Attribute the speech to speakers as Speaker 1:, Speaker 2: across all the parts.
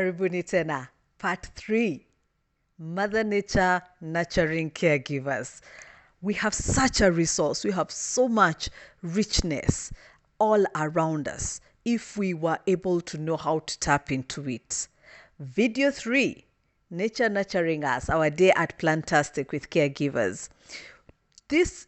Speaker 1: Karibuni tena, part 3, Mother Nature nurturing caregivers. We have such a resource, we have so much richness all around us if we were able to know how to tap into it. Video 3, Nature nurturing us, our day at Plantastic with caregivers.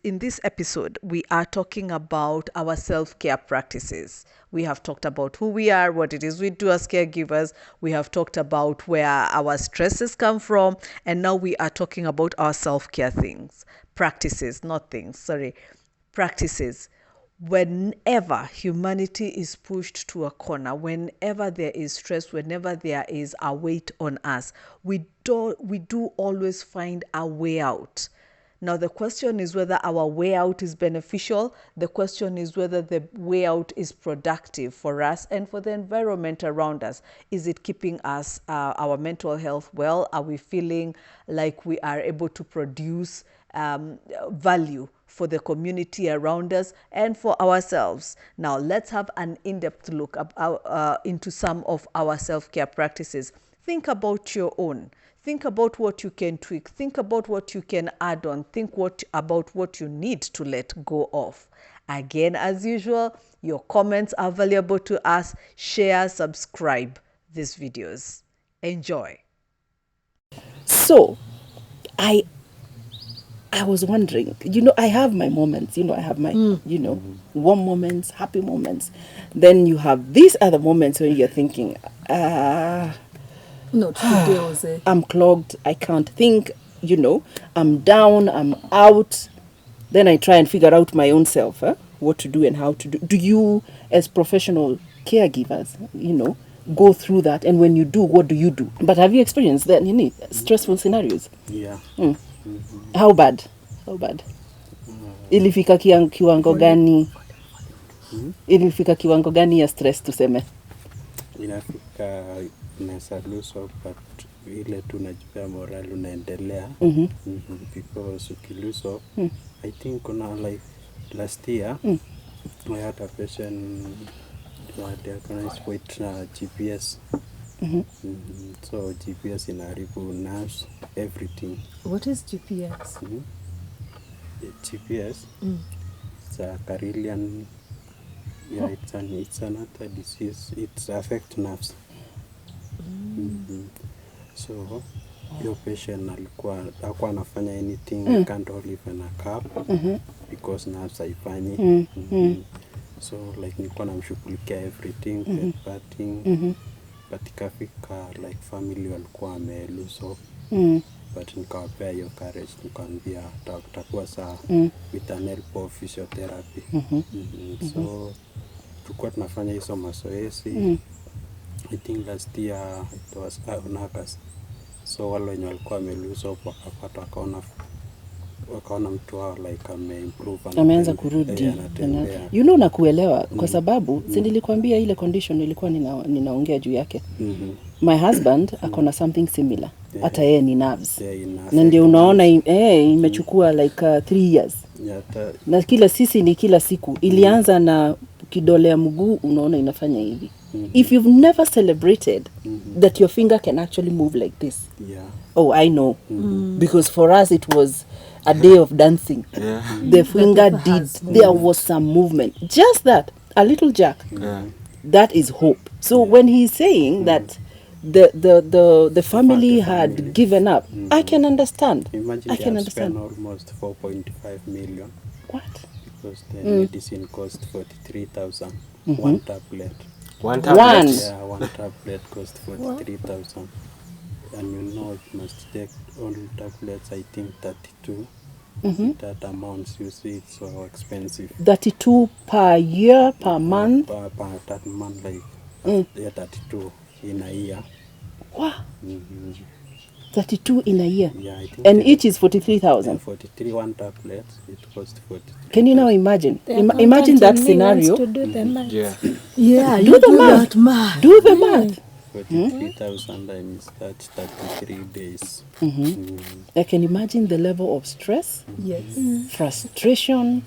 Speaker 1: In this episode, we are talking about our self-care practices. We have talked about who we are, what it is we do as caregivers. We have talked about where our stresses come from. And now we are talking about our self-care practices. Whenever humanity is pushed to a corner, whenever there is stress, whenever there is a weight on us, we do always find a way out. Now, the question is whether our way out is beneficial. The question is whether the way out is productive for us and for the environment around us. Is it keeping us, our mental health well? Are we feeling like we are able to produce value for the community around us and for ourselves? Now, let's have an in-depth look into some of our self-care practices. Think about your own. Think about what you can tweak. Think about what you can add on. Think about what you need to let go of. Again, as usual, your comments are valuable to us. Share, subscribe these videos. Enjoy.
Speaker 2: So, I was wondering, I have my moments, I have my, warm moments, happy moments. Then you have these other moments when you're thinking,
Speaker 3: Not today, Jose.
Speaker 2: I'm clogged, I can't think, I'm down, I'm out. Then I try and figure out my own self, what to do and how to do. Do you, as professional caregivers, go through that? And when you do, what do you do? But have you experienced that, stressful scenarios?
Speaker 4: Yeah.
Speaker 2: How bad? Ilifika kiwango gani? Ilifika kiwango gani ya stress tuseme?
Speaker 4: Inafika unaweza lose hope, but ile tunajipea moral unaendelea. Because ukilose hope, I think like last year, I had a patient diagnosed with GPS. So GPS inaharibu nerves, everything.
Speaker 3: What is GPS?
Speaker 4: GPS, it's a Carillion. Yeah, it's another disease. It affects nerves. So your patient alikuwa anafanya anything, can't hold even a cup because nerves haifanyi. So like nilikuwa namshughulikia everything, petting, but ikafika like family walikuwa wame lose hope. But nikawapea hiyo courage, nikamwambia tutakuwa sawa with an help of physiotherapy. So tulikuwa tunafanya hizo mazoezi. I think last year it was on August. So wale wenye walikuwa wamelose hope wakapata wakaona mtu wao like ameimprove,
Speaker 2: ameanza kurudi. Na kuelewa kwa sababu si nilikwambia ile condition nilikuwa ninaongea juu yake. My husband akona something similar. Hata yeye ni nerves. Na ndio unaona imechukua like 3 years. Na kila siku ilianza na kidole ya mguu unaona inafanya hivi. If you've never celebrated that your finger can actually move like this. Oh, I know. Because for us it was a day of dancing. The finger there was some movement. Just that, a little jerk. That is hope. So when he's saying that the family had given up, I can understand.
Speaker 4: Imagine
Speaker 2: I can
Speaker 4: understand.
Speaker 2: understand.
Speaker 4: Almost 4.5 million.
Speaker 2: What?
Speaker 4: Because the medicine cost 43,000. One tablet.
Speaker 2: One.
Speaker 4: Yeah, one tablet cost 43,000. And it must take all tablets, I think 32. That amounts, you see, it's so expensive.
Speaker 2: 32 per year, per month?
Speaker 4: Per that month, like 32 in a year.
Speaker 2: Wow. 32 in a year?
Speaker 4: Yeah, I think.
Speaker 2: And each is 43,000?
Speaker 4: 43, one tablet, it costs 43.
Speaker 2: Can you now imagine? Imagine that scenario.
Speaker 3: To do the math.
Speaker 2: Yeah, do the math. Do the math.
Speaker 4: 43,000 times that's 33 days.
Speaker 2: I can imagine the level of stress,
Speaker 3: Yes.
Speaker 2: frustration,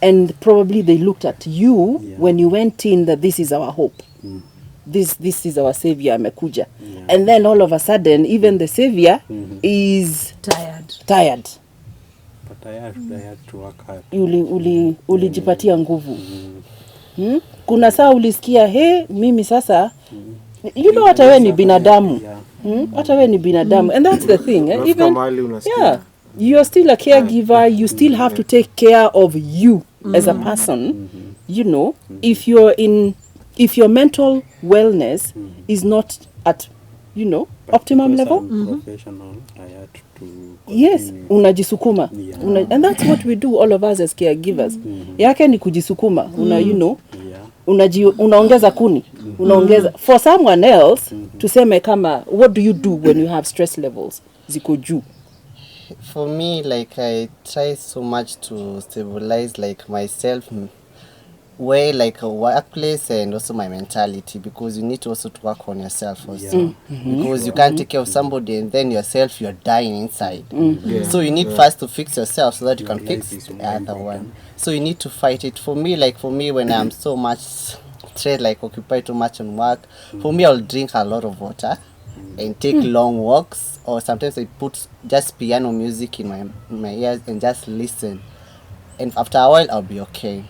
Speaker 2: and probably they looked at you when you went in that this is our hope. this is our savior amekuja. And then all of a sudden even the savior is tired.
Speaker 4: But I had to work hard.
Speaker 2: Ulijipatia nguvu. Kuna saa ulisikia mimi sasa you know hata wewe ni binadamu. Hata wewe ni binadamu, and that's the thing. Even you're still a caregiver, you still have to take care of you as a person. You know, if your mental wellness is not at, you know, optimum level.
Speaker 4: Professional, I had to
Speaker 2: Yes, unajisukuma. And that's what we do, all of us as caregivers. Yake ni kujisukuma. You know, unaongeza kuni. Unaongeza. For someone else, tuseme kama, what do you do when you have stress levels? Ziko juu.
Speaker 5: For me, like, I try so much to stabilize, like, myself, way like a workplace, and also my mentality, because you need to also to work on yourself also. Because you can't take care of somebody and then yourself, you're dying inside. So you need first to fix yourself so that you can fix the other one. So you need to fight it. For me, when I'm so much stressed, like occupied too much on work, for me, I'll drink a lot of water and take long walks, or sometimes I put just piano music in my ears and just listen. And after a while, I'll be okay.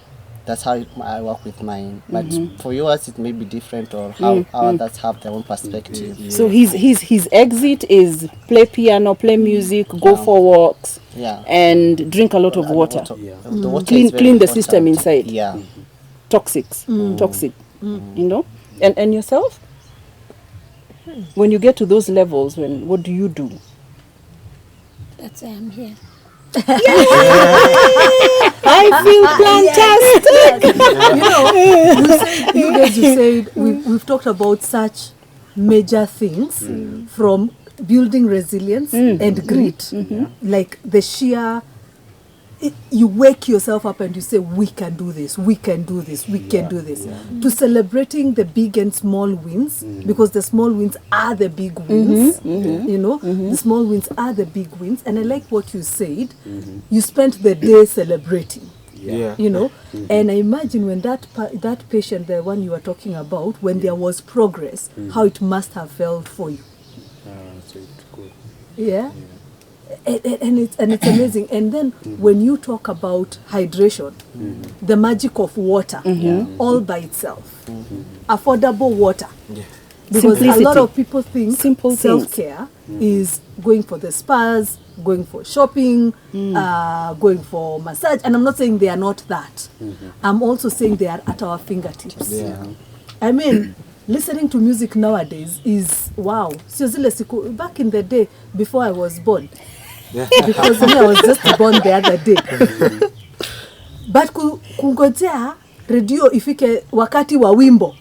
Speaker 5: That's how I work with mine. But for yours, it may be different, or how others have their own perspective.
Speaker 2: So his exit is play piano, play music, go for walks, and drink a lot of water.
Speaker 5: The water
Speaker 2: Clean the system inside. Toxic. You know. And yourself, when you get to those levels, what do you do?
Speaker 6: That's why I'm here.
Speaker 2: I feel fantastic.
Speaker 3: You guys, you said we've talked about such major things, from building resilience and grit, like the sheer. You wake yourself up and you say, we can do this, we can do this, we can do this. To celebrating the big and small wins, because the small wins are the big wins. You know, the small wins are the big wins. And I like what you said. You spent the day celebrating. You know, and I imagine when that patient, the one you were talking about, when there was progress, how it must have felt for you.
Speaker 4: So it's good.
Speaker 3: And it's amazing. And then when you talk about hydration, the magic of water, all by itself, affordable water, because a lot of people think self-care is going for the spas, going for shopping, going for massage, and I'm not saying they are not that. I'm also saying they are at our fingertips. I mean, listening to music nowadays is wow. Sio zile siku back in the day before I was born. Because me, I was just born the other day. But kungojea radio ifike wakati wa wimbo.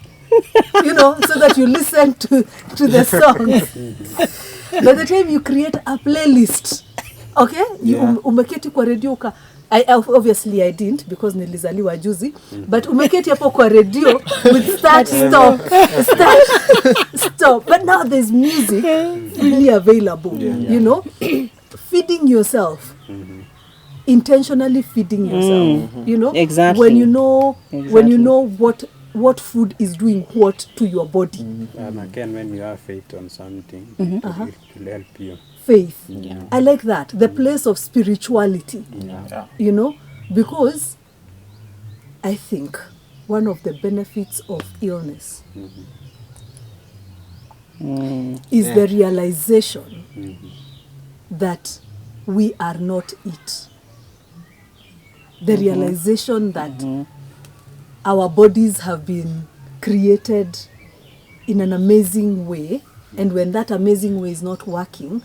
Speaker 3: You know, so that you listen to the songs. By the time you create a playlist, okay? You umeketi kwa radio obviously I didn't, because nilizaliwa juzi, but umeketi hapo kwa radio with start, stop. But now there's music really available, you know? Feeding yourself, intentionally feeding yourself, you know?
Speaker 2: Exactly.
Speaker 3: When you know what food is doing what to your body.
Speaker 4: And again, when you have faith on something, it will help you.
Speaker 3: Faith. I like that. The place of spirituality. You know, because I think one of the benefits of illness is the realization that we are not it. The realization that our bodies have been created in an amazing way, and when that amazing way is not working,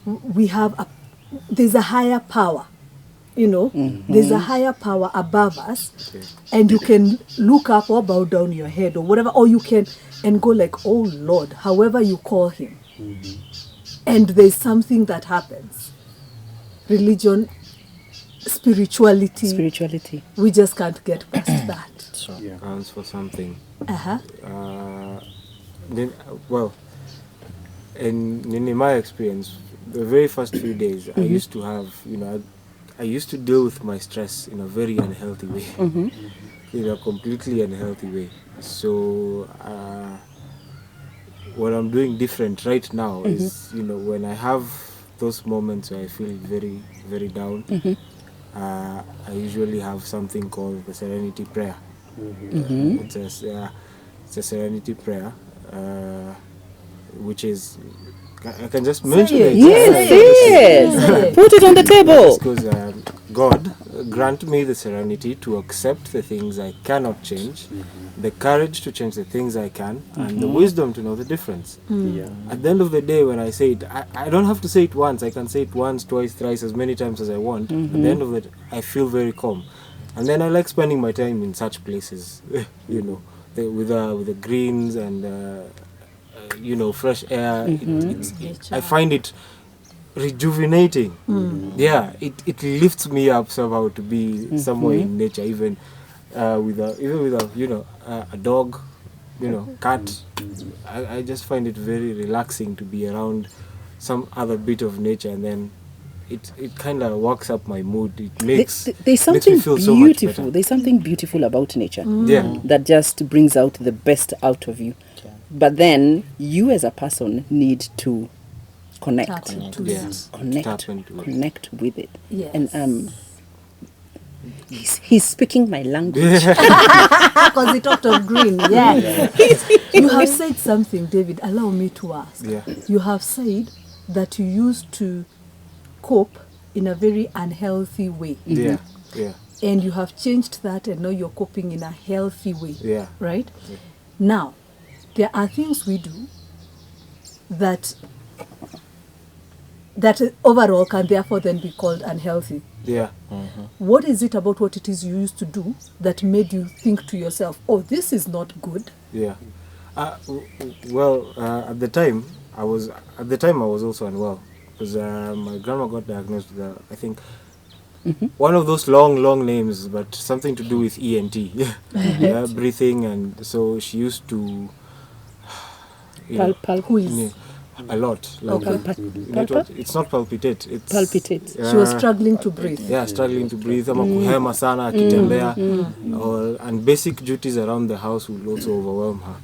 Speaker 3: we have there's a higher power, you know, there's a higher power above us, and you can look up or bow down your head or whatever, or you can and go like, oh Lord, however you call him, and there's something that happens. Religion, spirituality, we just can't get past that.
Speaker 7: Counts for something.
Speaker 5: Then, well, in my experience, the very first few days, I used to have, I used to deal with my stress in a very unhealthy way.
Speaker 7: in a completely unhealthy way. So what I'm doing different right now is, when I have those moments where I feel very, very down, I usually have something called the Serenity Prayer. It's a Serenity Prayer, which is, I can just mention it.
Speaker 2: Yes. Put it on the table.
Speaker 7: Because God grant me the serenity to accept the things I cannot change, the courage to change the things I can, and the wisdom to know the difference. At the end of the day, when I say it, I don't have to say it once. I can say it once, twice, thrice, as many times as I want. At the end of it, I feel very calm. And then I like spending my time in such places, with the greens and fresh air. I find it rejuvenating. Yeah, it lifts me up somehow to be somewhere in nature, even with a dog, cat. I just find it very relaxing to be around some other bit of nature, and then it kind of works up my mood. It makes
Speaker 2: there's something
Speaker 7: makes me feel so much
Speaker 2: beautiful.
Speaker 7: better.
Speaker 2: There's something beautiful about nature.
Speaker 7: Yeah.
Speaker 2: That just brings out the best out of you. But then you as a person need to connect.
Speaker 3: Tap into
Speaker 7: Yeah.
Speaker 3: it.
Speaker 7: Tap into it.
Speaker 2: Connect with it.
Speaker 3: Yes.
Speaker 2: And he's speaking my language.
Speaker 3: Because he talked of green, yeah. You have said something, David, allow me to ask.
Speaker 7: Yeah.
Speaker 3: You have said that you used to cope in a very unhealthy way.
Speaker 7: Yeah. Yeah.
Speaker 3: And you have changed that, and now you're coping in a healthy way.
Speaker 7: Yeah.
Speaker 3: Right? Now, there are things we do that overall can therefore then be called unhealthy.
Speaker 7: Yeah.
Speaker 3: What is it about what it is you used to do that made you think to yourself, oh, this is not good?
Speaker 7: Yeah. At the time I was also unwell because my grandma got diagnosed with I think one of those long names, but something to do with ENT, yeah, breathing, and so she used to
Speaker 3: Wheeze.
Speaker 7: a lot. Like it's not palpitate. It's
Speaker 2: Palpitate.
Speaker 3: She was struggling to breathe.
Speaker 7: Yeah, struggling to breathe, ama kuhema sana akitembea, and basic duties around the house would also overwhelm her.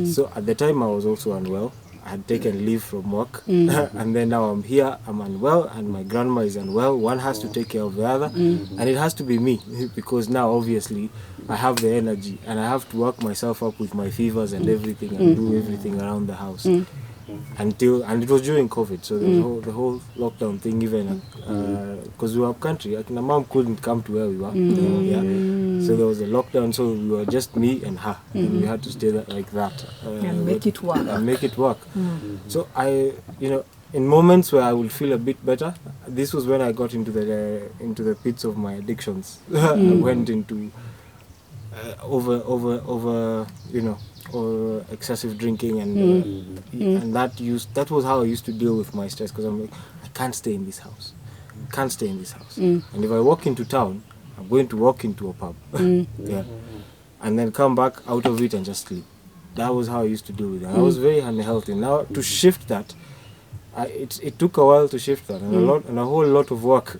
Speaker 7: So at the time I was also unwell. I had taken leave from work, and then now I'm here, I'm unwell, and my grandma is unwell. One has to take care of the other, and it has to be me, because now obviously I have the energy, and I have to work myself up with my fevers and everything, and do everything around the house. And it was during COVID, so the whole lockdown thing, even because we were up country, my mom couldn't come to where we were. So there was a lockdown, so we were just me and her, and we had to stay like that
Speaker 3: And make it work.
Speaker 7: And make it work. So I, in moments where I will feel a bit better, this was when I got into the pits of my addictions. I went into over or excessive drinking, and that was how I used to deal with my stress, because I'm like, I can't stay in this house. And if I walk into town, I'm going to walk into a pub, yeah, and then come back out of it and just sleep. That was how I used to deal with it. I was very unhealthy. Now to shift that, it took a while to shift that, and a whole lot of work.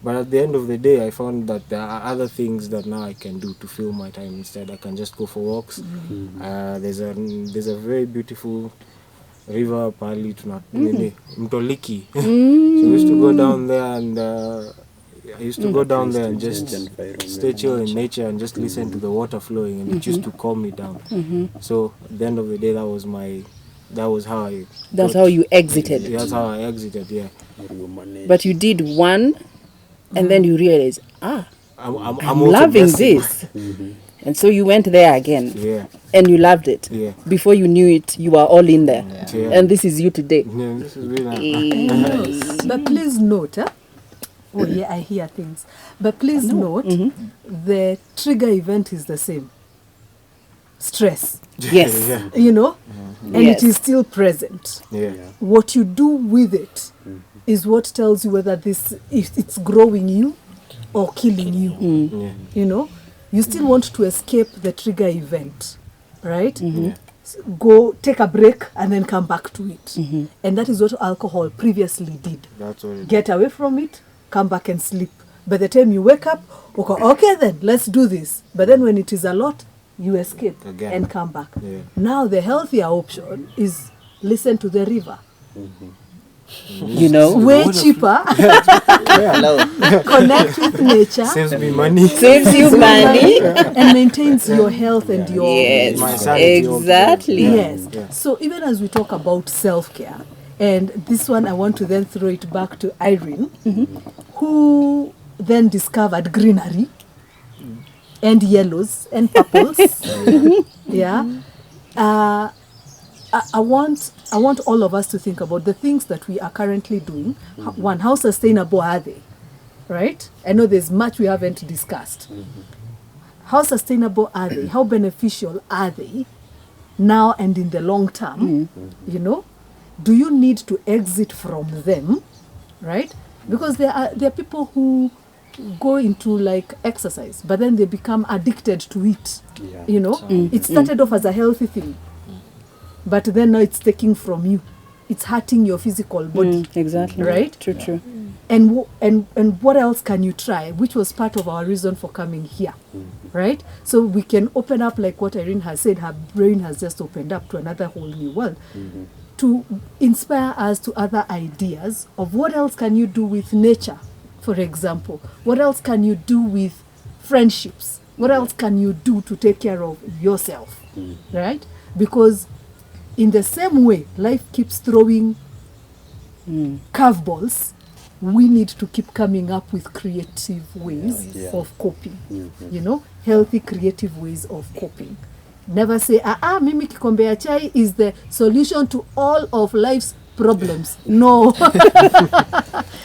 Speaker 7: But at the end of the day, I found that there are other things that now I can do to fill my time instead. I can just go for walks. There's a very beautiful river, Pali, Mtoliki. So I used to go down there and just stay chill in nature and just listen to the water flowing, and it used to calm me down. So at the end of the day, that's how you exited. That's how I exited, yeah.
Speaker 2: But you did one, and then you realize,
Speaker 7: I'm
Speaker 2: loving this. And so you went there again.
Speaker 7: Yeah.
Speaker 2: And you loved it.
Speaker 7: Yeah.
Speaker 2: Before you knew it, you were all in there.
Speaker 7: Yeah.
Speaker 2: And this is you today.
Speaker 7: Yeah, this is really
Speaker 3: But please note, oh yeah, I hear things. But please note, the trigger event is the same. Stress.
Speaker 2: Yes.
Speaker 7: Yeah.
Speaker 3: And
Speaker 2: Yes.
Speaker 3: it is still present.
Speaker 7: Yeah.
Speaker 3: What you do with it is what tells you whether if it's growing you or killing you.
Speaker 7: Yeah.
Speaker 3: You still want to escape the trigger event, right?
Speaker 7: Yeah.
Speaker 3: Go take a break and then come back to it. And that is what alcohol previously did.
Speaker 7: That's what it
Speaker 3: Get away from it, come back and sleep. By the time you wake up, okay then, let's do this. But then when it is a lot, you escape
Speaker 7: Again.
Speaker 3: and come back.
Speaker 7: Yeah.
Speaker 3: Now the healthier option is listen to the river.
Speaker 2: You know,
Speaker 3: Way cheaper,
Speaker 5: Hello.
Speaker 3: connect with nature,
Speaker 7: Saves me money.
Speaker 2: saves you money.
Speaker 3: and maintains your health and your
Speaker 2: Yes,
Speaker 7: My sanity also.
Speaker 2: exactly.
Speaker 3: Yes.
Speaker 7: Yeah.
Speaker 3: So even as we talk about self-care, and this one I want to then throw it back to Irene, who then discovered greenery and yellows and purples. Yeah. I want all of us to think about the things that we are currently doing. One, how sustainable are they? Right? I know there's much we haven't discussed. How sustainable are they? How beneficial are they now and in the long term? You know, do you need to exit from them? Right? Because there are people who go into like exercise, but then they become addicted to it.
Speaker 4: Yeah.
Speaker 3: You know, it started off as a healthy thing, but then now it's taking from you. It's hurting your physical body.
Speaker 2: Exactly.
Speaker 3: Right?
Speaker 2: True.
Speaker 3: And what else can you try, which was part of our reason for coming here, right? So we can open up, like what Irene has said, her brain has just opened up to another whole new world, to inspire us to other ideas of what else can you do with nature, for example. What else can you do with friendships? What else can you do to take care of yourself, right? Because in the same way life keeps throwing curveballs, we need to keep coming up with creative ways of coping. You know, healthy creative ways of coping. Never say, mimi kikombe ya chai is the solution to all of life's problems. No.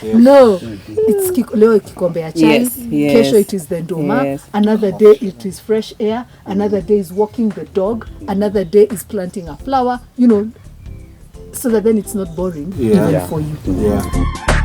Speaker 3: No. It's leo kikombe ya chai.
Speaker 2: Yes.
Speaker 3: Kesho it is the ndoma.
Speaker 2: Yes.
Speaker 3: Another day it is fresh air. Another day is walking the dog. Another day is planting a flower. You know, so that then it's not boring even for you.
Speaker 7: Yeah.